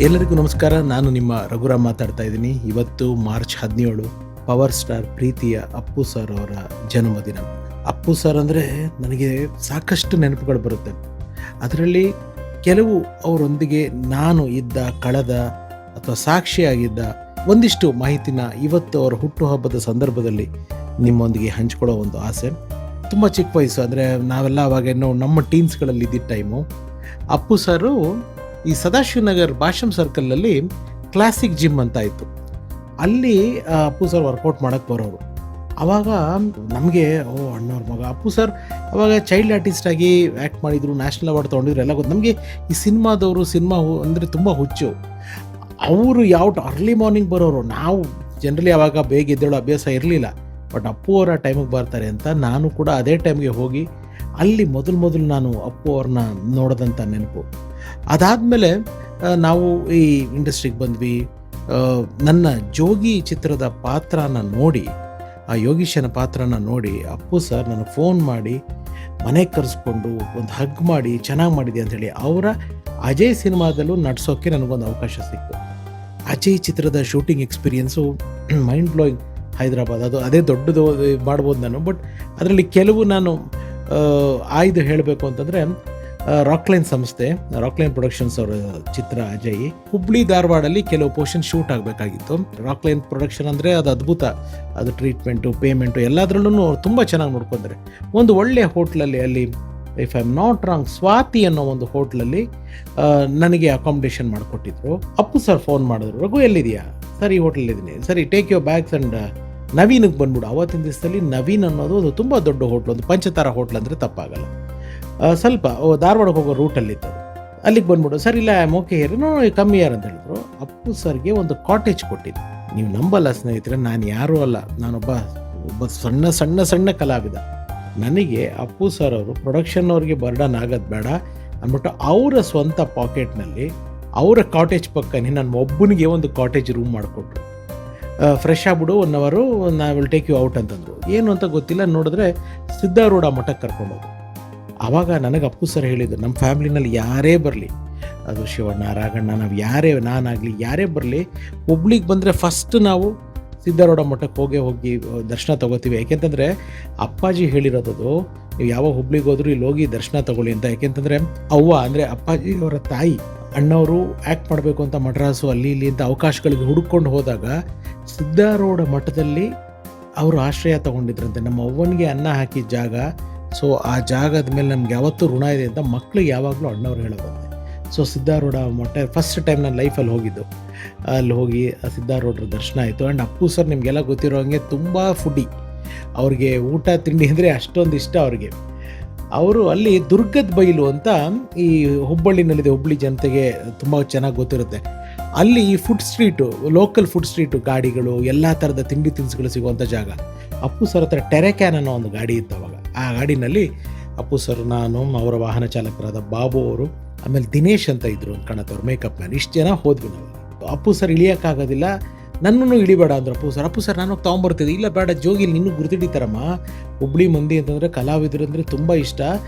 ಎಲ್ಲರಿಗೂ ನಮಸ್ಕಾರ. ನಾನು ನಿಮ್ಮ ರಘುರಾಮ್ ಮಾತಾಡ್ತಾ ಇದ್ದೀನಿ. ಇವತ್ತು ಮಾರ್ಚ್ 17 ಪವರ್ ಸ್ಟಾರ್ ಪ್ರೀತಿಯ ಅಪ್ಪು ಸರ್ ಅವರ ಜನ್ಮದಿನ. ಅಪ್ಪು ಸರ್ ಅಂದರೆ ನನಗೆ ಸಾಕಷ್ಟು ನೆನಪುಗಳು ಬರುತ್ತೆ. ಅದರಲ್ಲಿ ಕೆಲವು ಅವರೊಂದಿಗೆ ನಾನು ಇದ್ದ ಕಳೆದ ಅಥವಾ ಸಾಕ್ಷಿಯಾಗಿದ್ದ ಒಂದಿಷ್ಟು ಮಾಹಿತಿನ ಇವತ್ತು ಅವರ ಹುಟ್ಟುಹಬ್ಬದ ಸಂದರ್ಭದಲ್ಲಿ ನಿಮ್ಮೊಂದಿಗೆ ಹಂಚ್ಕೊಳ್ಳೋ ಒಂದು ಆಸೆ. ತುಂಬ ಚಿಕ್ಕ ವಯಸ್ಸು, ಅಂದರೆ ನಾವೆಲ್ಲ ಅವಾಗೇನೋ ನಮ್ಮ ಟೀನ್ಸ್ಗಳಲ್ಲಿ ಇದ್ದಿದ್ದ ಟೈಮು. ಅಪ್ಪು ಸರು ಈ ಸದಾಶಿವನಗರ್ ಭಾಷಮ್ ಸರ್ಕಲಲ್ಲಿ ಕ್ಲಾಸಿಕ್ ಜಿಮ್ ಅಂತ ಇತ್ತು. ಅಲ್ಲಿ ಅಪ್ಪು ಸರ್ ವರ್ಕೌಟ್ ಮಾಡೋಕ್ಕೆ ಬರೋರು. ಆವಾಗ ನಮಗೆ ಅಣ್ಣವ್ರ ಮಗ ಅಪ್ಪು ಸರ್ ಅವಾಗ ಚೈಲ್ಡ್ ಆರ್ಟಿಸ್ಟಾಗಿ ಆ್ಯಕ್ಟ್ ಮಾಡಿದರು, ನ್ಯಾಷನಲ್ ಅವಾರ್ಡ್ ತೊಗೊಂಡಿದ್ರು, ಎಲ್ಲ ಗೊತ್ತು ನಮಗೆ. ಈ ಸಿನಿಮಾ ಅಂದರೆ ತುಂಬ ಹುಚ್ಚು. ಅವರು ಅರ್ಲಿ ಮಾರ್ನಿಂಗ್ ಬರೋರು. ನಾವು ಜನರಲಿ ಆವಾಗ ಬೇಗ ಎದ್ದೇಳೋ ಅಭ್ಯಾಸ ಇರಲಿಲ್ಲ. ಬಟ್ ಅಪ್ಪು ಅವರ ಟೈಮಿಗೆ ಬರ್ತಾರೆ ಅಂತ ನಾನು ಕೂಡ ಅದೇ ಟೈಮ್ಗೆ ಹೋಗಿ ಅಲ್ಲಿ ಮೊದಲು ನಾನು ಅಪ್ಪು ಅವ್ರನ್ನ ನೋಡಿದಂಥ ನೆನಪು. ಅದಾದಮೇಲೆ ನಾವು ಈ ಇಂಡಸ್ಟ್ರಿಗೆ ಬಂದ್ವಿ. ನನ್ನ ಜೋಗಿ ಚಿತ್ರದ ಪಾತ್ರನ ನೋಡಿ, ಆ ಯೋಗೀಶನ ಪಾತ್ರನ ನೋಡಿ ಅಪ್ಪು ಸರ್ ನನಗೆ ಫೋನ್ ಮಾಡಿ ಮನೆಗೆ ಕರೆಸ್ಕೊಂಡು ಒಂದು ಹಗ್ ಮಾಡಿ ಚೆನ್ನಾಗಿ ಮಾಡಿದೆ ಅಂಥೇಳಿ ಅವರ ಅಜಯ್ ಸಿನಿಮಾದಲ್ಲೂ ನಡ್ಸೋಕ್ಕೆ ನನಗೊಂದು ಅವಕಾಶ ಸಿಕ್ತು. ಅಜಯ್ ಚಿತ್ರದ shooting experience mind blowing. Hyderabad ಅದೇ ದೊಡ್ಡದು ಮಾಡ್ಬೋದು ನಾನು. ಬಟ್ ಅದರಲ್ಲಿ ಕೆಲವು ನಾನು ಆಯ್ದು ಹೇಳಬೇಕು ಅಂತಂದರೆ ರಾಕ್ಲೈನ್ ಸಂಸ್ಥೆ, ರಾಕ್ಲೈನ್ ಪ್ರೊಡಕ್ಷನ್ಸ್ ಅವರ ಚಿತ್ರ ಅಜಯ್, ಹುಬ್ಳಿ ಧಾರವಾಡಲ್ಲಿ ಕೆಲವು ಪೋರ್ಷನ್ ಶೂಟ್ ಆಗಬೇಕಾಗಿತ್ತು. ರಾಕ್ಲೈನ್ ಪ್ರೊಡಕ್ಷನ್ ಅಂದರೆ ಅದು ಅದ್ಭುತ. ಅದು ಟ್ರೀಟ್ಮೆಂಟು, ಪೇಮೆಂಟು ಎಲ್ಲದರಲ್ಲೂ ತುಂಬ ಚೆನ್ನಾಗಿ ನೋಡ್ಕೊಂಡ್ರೆ. ಒಂದು ಒಳ್ಳೆಯ ಹೋಟ್ಲಲ್ಲಿ, ಅಲ್ಲಿ if I am not wrong Swathi ಅನ್ನೋ ಒಂದು ಹೋಟ್ಲಲ್ಲಿ ನನಗೆ ಅಕಾಮಿಡೇಷನ್ ಮಾಡಿಕೊಟ್ಟಿದ್ರು. ಅಪ್ಪು ಸರ್ ಫೋನ್ ಮಾಡಿದ್ರು, ರಘು ಎಲ್ಲಿದೆಯಾ? ಸರ್ ಈ ಹೋಟ್ಲಲ್ಲಿದ್ದೀನಿ. ಸರಿ, ಟೇಕ್ ಯುವರ್ ಬ್ಯಾಗ್ಸ್ ಆ್ಯಂಡ್ ನವೀನಿಗೆ ಬಂದ್ಬಿಡು. ಆವತ್ತಿನ ದಿವಸದಲ್ಲಿ ನವೀನ್ ಅನ್ನೋದು ಅದು ತುಂಬ ದೊಡ್ಡ ಹೋಟ್ಲು, ಒಂದು ಪಂಚತಾರ ಹೋಟ್ಲ್ ಅಂದರೆ ತಪ್ಪಾಗಲ್ಲ. ಸ್ವಲ್ಪ ಧಾರವಾಡಕ್ಕೆ ಹೋಗೋ ರೂಟಲ್ಲಿತ್ತು. ಅಲ್ಲಿಗೆ ಬಂದ್ಬಿಡು. ಸರ್ ಇಲ್ಲ, I am okay here, no come here ಅಂತ ಹೇಳಿದ್ರು. ಅಪ್ಪು ಸರ್ಗೆ ಒಂದು ಕಾಟೇಜ್ ಕೊಟ್ಟಿದ್ದು. ನೀವು ನಂಬಲ್ಲ ಸ್ನೇಹಿತರೆ, ನಾನು ಯಾರೂ ಅಲ್ಲ, ನಾನೊಬ್ಬ ಸಣ್ಣ ಕಲಾವಿದ. ನನಗೆ ಅಪ್ಪು ಸರ್ ಅವರು ಪ್ರೊಡಕ್ಷನ್ ಅವ್ರಿಗೆ ಬರ್ಡನ್ ಆಗೋದು ಬೇಡ ಅಂದ್ಬಿಟ್ಟು ಅವರ ಸ್ವಂತ ಪಾಕೆಟ್ನಲ್ಲಿ ಅವರ ಕಾಟೇಜ್ ಪಕ್ಕನೇ ನನ್ನ ಒಬ್ಬನಿಗೆ ಒಂದು ಕಾಟೇಜ್ ರೂಮ್ ಮಾಡಿಕೊಟ್ರು. ಫ್ರೆಶ್ ಆಗ್ಬಿಡು, 1 ಅವರು ನಾ ವಿಲ್ ಟೇಕ್ ಯು ಔಟ್ ಅಂತಂದರು. ಏನು ಅಂತ ಗೊತ್ತಿಲ್ಲ. ನೋಡಿದ್ರೆ ಸಿದ್ಧಾರೂಢ ಮಠಕ್ಕೆ ಕರ್ಕೊಂಡೋದು. ಆವಾಗ ನನಗೆ ಅಪ್ಪು ಸರ್ ಹೇಳಿದ್ರು, ನಮ್ಮ ಫ್ಯಾಮ್ಲಿನಲ್ಲಿ ಯಾರೇ ಬರಲಿ, ಅದು ಶಿವಣ್ಣ, ರಾಘಣ್ಣ, ನಾವು ನಾನಾಗಲಿ ಯಾರೇ ಬರಲಿ, ಹುಬ್ಳಿಗೆ ಬಂದರೆ ಫಸ್ಟ್ ನಾವು ಸಿದ್ಧಾರೂಢ ಮಠಕ್ಕೆ ಹೋಗಿ ದರ್ಶನ ತೊಗೋತೀವಿ. ಯಾಕೆಂತಂದರೆ ಅಪ್ಪಾಜಿ ಹೇಳಿರೋದು, ನೀವು ಯಾವಾಗ ಹುಬ್ಳಿಗೆ ಹೋದ್ರು ಇಲ್ಲಿ ಹೋಗಿ ದರ್ಶನ ತೊಗೊಳ್ಳಿ ಅಂತ. ಯಾಕೆಂತಂದರೆ ಅವ್ವ ಅಂದರೆ ಅಪ್ಪಾಜಿ ಅವರ ತಾಯಿ, ಅಣ್ಣವರು ಆ್ಯಕ್ಟ್ ಮಾಡಬೇಕು ಅಂತ ಮಡ್ರಾಸು ಅಲ್ಲಿ ಇಲ್ಲಿ ಅಂತ ಅವಕಾಶಗಳಿಗೆ ಹುಡುಕೊಂಡು ಹೋದಾಗ ಸಿದ್ಧಾರೂಢ ಮಠದಲ್ಲಿ ಅವರು ಆಶ್ರಯ ತೊಗೊಂಡಿದ್ರಂತೆ. ನಮ್ಮ ಅವ್ವನಿಗೆ ಅನ್ನ ಹಾಕಿದ ಜಾಗ. ಸೊ ಆ ಜಾಗದ ಮೇಲೆ ನಮ್ಗೆ ಯಾವತ್ತೂ ಋಣ ಇದೆ ಅಂತ ಮಕ್ಕಳಿಗೆ ಯಾವಾಗಲೂ ಅಣ್ಣವ್ರು ಹೇಳೋದಂತೆ. ಸೊ ಸಿದ್ಧಾರೂಢ ಮಠ ಫಸ್ಟ್ ಟೈಮ್ ನಾನು ಲೈಫಲ್ಲಿ ಹೋಗಿದ್ದು. ಅಲ್ಲಿ ಹೋಗಿ ಸಿದ್ಧಾರೂಢರ ದರ್ಶನ ಆಯಿತು. ಆ್ಯಂಡ್ ಅಪ್ಪು ಸರ್ ನಿಮಗೆಲ್ಲ ಗೊತ್ತಿರೋ ಹಾಗೆ ತುಂಬ ಫುಡ್ಡಿ. ಅವ್ರಿಗೆ ಊಟ ತಿಂಡಿ ಅಂದರೆ ಅಷ್ಟೊಂದು ಇಷ್ಟ ಅವ್ರಿಗೆ. ಅವರು ಅಲ್ಲಿ ದುರ್ಗದ ಬೈಲು ಅಂತ ಈ ಹುಬ್ಬಳ್ಳಿನಲ್ಲಿದೆ, ಹುಬ್ಬಳ್ಳಿ ಜನತೆಗೆ ತುಂಬ ಚೆನ್ನಾಗಿ ಗೊತ್ತಿರುತ್ತೆ. ಅಲ್ಲಿ ಈ food street, local food street, ಗಾಡಿಗಳು, ಎಲ್ಲ ಥರದ ತಿಂಡಿ ತಿನಿಸುಗಳು ಸಿಗುವಂಥ ಜಾಗ. ಅಪ್ಪು ಸರ್ ಹತ್ರ ಟೆರೆಕ್ಯಾನ್ ಅನ್ನೋ ಒಂದು ಗಾಡಿ ಇತ್ತು ಅವಾಗ. ಆ ಗಾಡಿನಲ್ಲಿ ಅಪ್ಪು ಸರ್, ನಾನು, ಅವರ ವಾಹನ ಚಾಲಕರಾದ ಬಾಬು ಅವರು, ಆಮೇಲೆ ದಿನೇಶ್ ಅಂತ ಇದ್ರು ಒಂದು ಕಾಣತ್ತವ್ರು, ಮೇಕಪ್ ಮ್ಯಾನ್, ಇಷ್ಟು ಜನ ಹೋದ್ವಿ ನಾವು. ಅಪ್ಪು ಸರ್ ಇಳಿಯೋಕ್ಕಾಗೋದಿಲ್ಲ, ನನ್ನನ್ನು ಇಳಿಬೇಡ ಅಂದರು ಅಪ್ಪು ಸರ್ ನಾನು ತೊಗೊಂಬರ್ತಿದ್ದೆ. ಇಲ್ಲ ಬೇಡ, ಜೋಗಿಲಿ ನಿನ್ನೂ ಗುರುತಿಡಿತಾರಮ್ಮ, ಹುಬ್ಳಿ ಮಂದಿ ಅಂತಂದರೆ ಕಲಾವಿದರು ಅಂದರೆ ತುಂಬ ಇಷ್ಟ,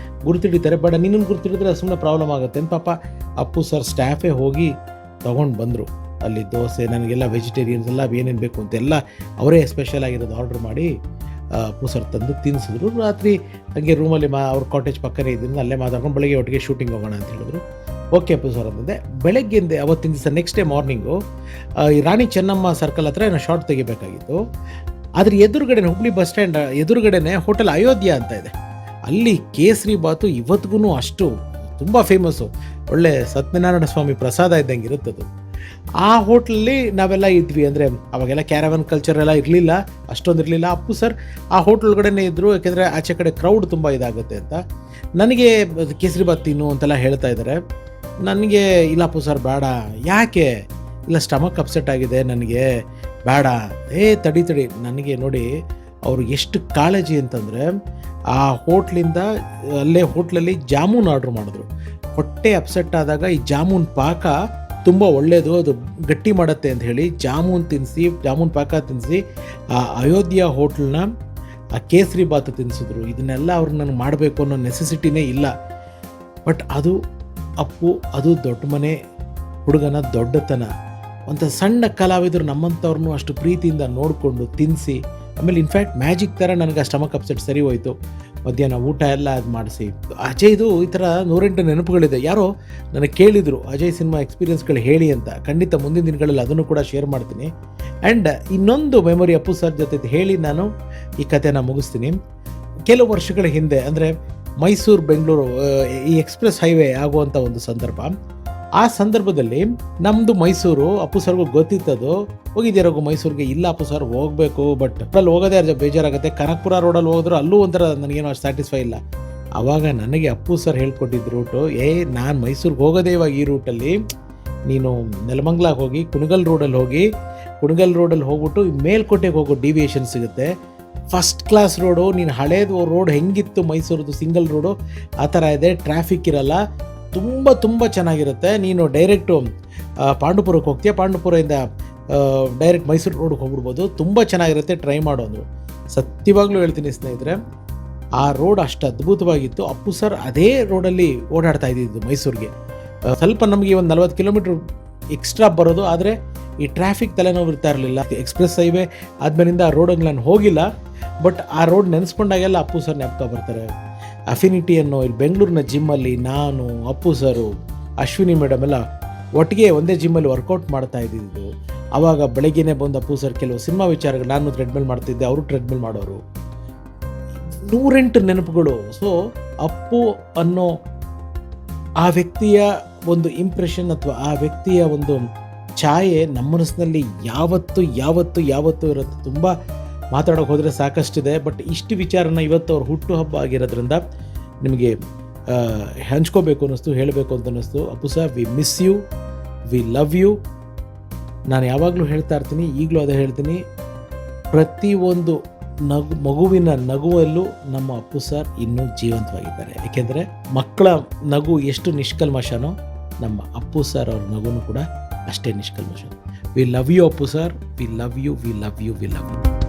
ಗುರುತಿಡಿತಾರೆ, ಬೇಡ ನಿನ್ನನ್ನು ಗುರುತಿಡಿದ್ರೆ ಸುಮ್ಮನೆ ಪ್ರಾಬ್ಲಮ್ ಆಗುತ್ತೆ ಅಂತ ಪಾಪ ಅಪ್ಪು ಸರ್ ಸ್ಟಾಫೇ ಹೋಗಿ ತೊಗೊಂಡು ಬಂದರು. ಅಲ್ಲಿ ದೋಸೆ, ನನಗೆಲ್ಲ ವೆಜಿಟೇರಿಯನ್ಸ್ ಎಲ್ಲ ಏನೇನು ಬೇಕು ಅಂತೆಲ್ಲ ಅವರೇ ಸ್ಪೆಷಲ್ ಆಗಿರೋದು ಆರ್ಡ್ರ್ ಮಾಡಿ ಅಪ್ಪು ಸರ್ ತಂದು ತಿನ್ನಿಸಿದ್ರು. ರಾತ್ರಿ ಹಾಗೆ ರೂಮಲ್ಲಿ ಅವ್ರ ಕಾಟೇಜ್ ಪಕ್ಕನೇ ಇದ್ರಿಂದ ಅಲ್ಲೇ ಮಾತಾಡ್ಕೊಂಡು ಬೆಳಗ್ಗೆ ಒಟ್ಟಿಗೆ ಶೂಟಿಂಗ್ ಹೋಗೋಣ ಅಂತ ಹೇಳಿದ್ರು. ಓಕೆ ಅಪ್ಪು ಸರ್ ಅಂತಂದೆ. ಬೆಳಗ್ಗೆಯಿಂದ ಅವತ್ತಿನ ದಿವಸ ನೆಕ್ಸ್ಟ್ ಡೇ ಮಾರ್ನಿಂಗು ಈ ರಾಣಿ ಚೆನ್ನಮ್ಮ ಸರ್ಕಲ್ ಹತ್ರ ಏನೋ ಶಾರ್ಟ್ ತೆಗಿಬೇಕಾಗಿತ್ತು. ಅದ್ರ ಎದುರುಗಡೆ, ಹುಬ್ಳಿ ಬಸ್ ಸ್ಟ್ಯಾಂಡ್ ಎದುರುಗಡೆನೆ ಹೋಟೆಲ್ ಅಯೋಧ್ಯ ಅಂತ ಇದೆ. ಅಲ್ಲಿ ಕೇಸರಿ ಬಾತು ಇವತ್ತಿಗೂ ಅಷ್ಟು ತುಂಬ ಫೇಮಸ್ಸು. ಒಳ್ಳೆ ಸತ್ಯನಾರಾಯಣ ಸ್ವಾಮಿ ಪ್ರಸಾದ ಇದ್ದಂಗೆ ಇರುತ್ತದು. ಆ ಹೋಟ್ಲಲ್ಲಿ ನಾವೆಲ್ಲ ಇದ್ವಿ. ಅಂದರೆ ಅವಾಗೆಲ್ಲ ಕ್ಯಾರವನ್ ಕಲ್ಚರ್ ಎಲ್ಲ ಇರಲಿಲ್ಲ, ಅಷ್ಟೊಂದು ಇರಲಿಲ್ಲ. ಅಪ್ಪು ಸರ್ ಆ ಹೋಟ್ಲೊಳಗಡೆ ಇದ್ದರು, ಯಾಕೆಂದರೆ ಆಚೆ ಕಡೆ ಕ್ರೌಡ್ ತುಂಬ ಇದಾಗುತ್ತೆ ಅಂತ. ನನಗೆ ಕೇಸರಿ ಬಾತ್ ತಿನ್ನು ಅಂತೆಲ್ಲ ಹೇಳ್ತಾ ಇದ್ದಾರೆ. ನನಗೆ ಇಲ್ಲ ಅಪ್ಪು ಸರ್ ಬೇಡ. ಯಾಕೆ? ಇಲ್ಲ ಸ್ಟಮಕ್ ಅಪ್ಸೆಟ್ ಆಗಿದೆ ನನಗೆ, ಬೇಡ. ತಡಿ ನನಗೆ ನೋಡಿ ಅವರು ಎಷ್ಟು ಕಾಳಜಿ ಅಂತಂದರೆ, ಆ ಹೋಟ್ಲಿಂದ ಅಲ್ಲೇ ಹೋಟ್ಲಲ್ಲಿ ಜಾಮೂನ್ ಆರ್ಡ್ರ್ ಮಾಡಿದ್ರು. ಹೊಟ್ಟೆ ಅಪ್ಸೆಟ್ ಆದಾಗ ಈ ಜಾಮೂನ್ ಪಾಕ ತುಂಬ ಒಳ್ಳೆಯದು, ಅದು ಗಟ್ಟಿ ಮಾಡುತ್ತೆ ಅಂತ ಹೇಳಿ ಜಾಮೂನ್ ಪಾಕ ತಿನ್ನಿಸಿ ಆ ಅಯೋಧ್ಯ ಹೋಟ್ಲನ್ನ ಆ ಕೇಸರಿ ಬಾತು ತಿನ್ನಿಸಿದ್ರು. ಇದನ್ನೆಲ್ಲ ಅವ್ರು ನನಗೆ ಮಾಡಬೇಕು ಅನ್ನೋ ನೆಸೆಸಿಟಿನೇ ಇಲ್ಲ. ಬಟ್ ಅದು ಅಪ್ಪು, ಅದು ದೊಡ್ಡ ಮನೆ, ಹುಡುಗನ ದೊಡ್ಡತನ, ಒಂದು ಸಣ್ಣ ಕಲಾವಿದರು ನಮ್ಮಂಥವ್ರನ್ನೂ ಅಷ್ಟು ಪ್ರೀತಿಯಿಂದ ನೋಡಿಕೊಂಡು ತಿನ್ನಿಸಿ, ಆಮೇಲೆ ಇನ್ಫ್ಯಾಕ್ಟ್ ಮ್ಯಾಜಿಕ್ ಥರ ನನಗೆ ಆ ಸ್ಟಮಕ್ ಅಪ್ಸೆಟ್ ಸರಿ ಹೋಯಿತು. ಮಧ್ಯಾಹ್ನ ಊಟ ಎಲ್ಲ ಅದು ಮಾಡಿಸಿ. ಅಜಯ್ದು ಈ ಥರ 108 ನೆನಪುಗಳಿದೆ. ಯಾರೋ ನನಗೆ ಕೇಳಿದರು ಅಜಯ್ ಸಿನಿಮಾ ಎಕ್ಸ್ಪೀರಿಯನ್ಸ್ಗಳು ಹೇಳಿ ಅಂತ. ಖಂಡಿತ ಮುಂದಿನ ದಿನಗಳಲ್ಲಿ ಅದನ್ನು ಕೂಡ ಶೇರ್ ಮಾಡ್ತೀನಿ. ಆ್ಯಂಡ್ ಇನ್ನೊಂದು ಮೆಮೊರಿ ಅಪ್ಪು ಸರ್ ಜೊತೆ ಹೇಳಿ ನಾನು ಈ ಕಥೆನ ಮುಗಿಸ್ತೀನಿ. ಕೆಲವು ವರ್ಷಗಳ ಹಿಂದೆ, ಅಂದರೆ ಮೈಸೂರು ಬೆಂಗಳೂರು ಈ ಎಕ್ಸ್ಪ್ರೆಸ್ ಹೈವೇ ಆಗುವಂಥ ಒಂದು ಸಂದರ್ಭ. ಆ ಸಂದರ್ಭದಲ್ಲಿ ನಮ್ಮದು ಮೈಸೂರು, ಅಪ್ಪು ಸರ್ಗೂ ಗೊತ್ತಿತ್ತದು. ಹೋಗಿದ್ದೀರ ಮೈಸೂರಿಗೆ? ಇಲ್ಲ ಅಪ್ಪು ಸರ್ ಹೋಗಬೇಕು, ಬಟ್ ಅಲ್ಲಿ ಹೋಗೋದೇ ಬೇಜಾರಾಗುತ್ತೆ. ಕನಕಪುರ ರೋಡಲ್ಲಿ ಹೋದ್ರು ಅಲ್ಲೂ ಒಂಥರ ನನಗೇನೋ ಅಷ್ಟು ಸ್ಯಾಟಿಸ್ಫೈ ಇಲ್ಲ. ಆವಾಗ ನನಗೆ ಅಪ್ಪು ಸರ್ ಹೇಳ್ಕೊಟ್ಟಿದ್ದು ರೂಟು, ನಾನು ಮೈಸೂರಿಗೆ ಹೋಗೋದೇ ಇವಾಗ ಈ ರೂಟಲ್ಲಿ, ನೀನು ನೆಲಮಂಗ್ಲಾಗೆ ಹೋಗಿ ಕುಣಗಲ್ ರೋಡಲ್ಲಿ ಹೋಗಿ, ಕುಣಗಲ್ ರೋಡಲ್ಲಿ ಹೋಗ್ಬಿಟ್ಟು ಮೇಲ್ಕೋಟೆಗೆ ಹೋಗೋ ಡಿವಿಯೇಷನ್ ಸಿಗುತ್ತೆ, ಫಸ್ಟ್ ಕ್ಲಾಸ್ ರೋಡು. ನೀನು ಹಳೇದು ರೋಡ್ ಹೆಂಗಿತ್ತು ಮೈಸೂರದು ಸಿಂಗಲ್ ರೋಡು ಆ ಥರ ಇದೆ, ಟ್ರಾಫಿಕ್ ಇರಲ್ಲ, ತುಂಬ ಚೆನ್ನಾಗಿರುತ್ತೆ. ನೀನು ಡೈರೆಕ್ಟು ಪಾಂಡುಪುರಕ್ಕೆ ಹೋಗ್ತೀಯ, ಪಾಂಡುಪುರದಿಂದ ಡೈರೆಕ್ಟ್ ಮೈಸೂರು ರೋಡ್ಗೆ ಹೋಗ್ಬಿಡ್ಬೋದು, ತುಂಬ ಚೆನ್ನಾಗಿರುತ್ತೆ, ಟ್ರೈ ಮಾಡು ಅಂದರು. ಸತ್ಯವಾಗ್ಲೂ ಹೇಳ್ತೀನಿ ಸ್ನೇಹಿತರೆ, ಆ ರೋಡ್ ಅಷ್ಟು ಅದ್ಭುತವಾಗಿತ್ತು. ಅಪ್ಪು ಸರ್ ಅದೇ ರೋಡಲ್ಲಿ ಓಡಾಡ್ತಾ ಇದ್ದಿದ್ದು ಮೈಸೂರಿಗೆ. ಸ್ವಲ್ಪ ನಮಗೆ ಒಂದು 40 ಕಿಲೋಮೀಟ್ರ್ ಎಕ್ಸ್ಟ್ರಾ ಬರೋದು, ಆದರೆ ಈ ಟ್ರಾಫಿಕ್ ತಲೆನೋವು ಇರ್ತಾ ಇರಲಿಲ್ಲ. ಎಕ್ಸ್ಪ್ರೆಸ್ ಹೈವೇ ಆದಮೇಲಿಂದ ಆ ರೋಡಿಗೆ ನಾನು ಹೋಗಿಲ್ಲ, ಬಟ್ ಆ ರೋಡ್ ನೆನೆಸ್ಕೊಂಡಾಗೆಲ್ಲ ಅಪ್ಪು ಸರ್ ಜ್ಞಾಪಕ ಬರ್ತಾರೆ. ಅಫಿನಿಟಿ ಅನ್ನೋ ಇಲ್ಲಿ ಬೆಂಗಳೂರಿನ ಜಿಮ್ಮಲ್ಲಿ ನಾನು, ಅಪ್ಪು ಸರು, ಅಶ್ವಿನಿ ಮೇಡಮ್ ಎಲ್ಲ ಒಟ್ಟಿಗೆ ಒಂದೇ ಜಿಮ್ಮಲ್ಲಿ ವರ್ಕೌಟ್ ಮಾಡ್ತಾ ಇದ್ದಿದ್ದು. ಆವಾಗ ಬೆಳಗ್ಗೆನೇ ಬಂದು ಅಪ್ಪು ಸರ್ ಕೆಲವು ಸಿನಿಮಾ ವಿಚಾರಗಳು, ನಾನು ಟ್ರೆಡ್ಮಿಲ್ ಮಾಡ್ತಿದ್ದೆ, ಅವರು ಟ್ರೆಡ್ಮಿಲ್ ಮಾಡೋರು. 108 ನೆನಪುಗಳು. ಸೊ ಅಪ್ಪು ಅನ್ನೋ ಆ ವ್ಯಕ್ತಿಯ ಒಂದು ಇಂಪ್ರೆಷನ್ ಅಥವಾ ಆ ವ್ಯಕ್ತಿಯ ಒಂದು ಛಾಯೆ ನಮ್ಮ ಮನಸ್ಸಿನಲ್ಲಿ ಯಾವತ್ತೂ ಇರುತ್ತೆ. ತುಂಬ ಮಾತಾಡೋಕೆ ಹೋದರೆ ಸಾಕಷ್ಟಿದೆ, ಬಟ್ ಇಷ್ಟು ವಿಚಾರನ ಇವತ್ತು ಅವ್ರ ಹುಟ್ಟುಹಬ್ಬ ಆಗಿರೋದ್ರಿಂದ ನಿಮಗೆ ಹಂಚ್ಕೋಬೇಕು ಅನ್ನಿಸ್ತು, ಹೇಳಬೇಕು ಅಂತ ಅನ್ನಿಸ್ತು. Appu sir, we miss you, we love you. ನಾನು ಯಾವಾಗಲೂ ಹೇಳ್ತಾ ಇರ್ತೀನಿ, ಈಗಲೂ ಅದೇ ಹೇಳ್ತೀನಿ, ಪ್ರತಿಯೊಂದು ಮಗುವಿನ ನಗುವಲ್ಲೂ ನಮ್ಮ ಅಪ್ಪು ಸರ್ ಇನ್ನೂ ಜೀವಂತವಾಗಿದ್ದಾರೆ. ಏಕೆಂದರೆ ಮಕ್ಕಳ ನಗು ಎಷ್ಟು ನಿಷ್ಕಲ್ಮಶನೋ ನಮ್ಮ ಅಪ್ಪು ಸರ್ ಅವ್ರ ನಗುನು ಕೂಡ ಅಷ್ಟೇ ನಿಷ್ಕಲ್ಮಶ. We love you Appu sir, we love you, we love you, we love you.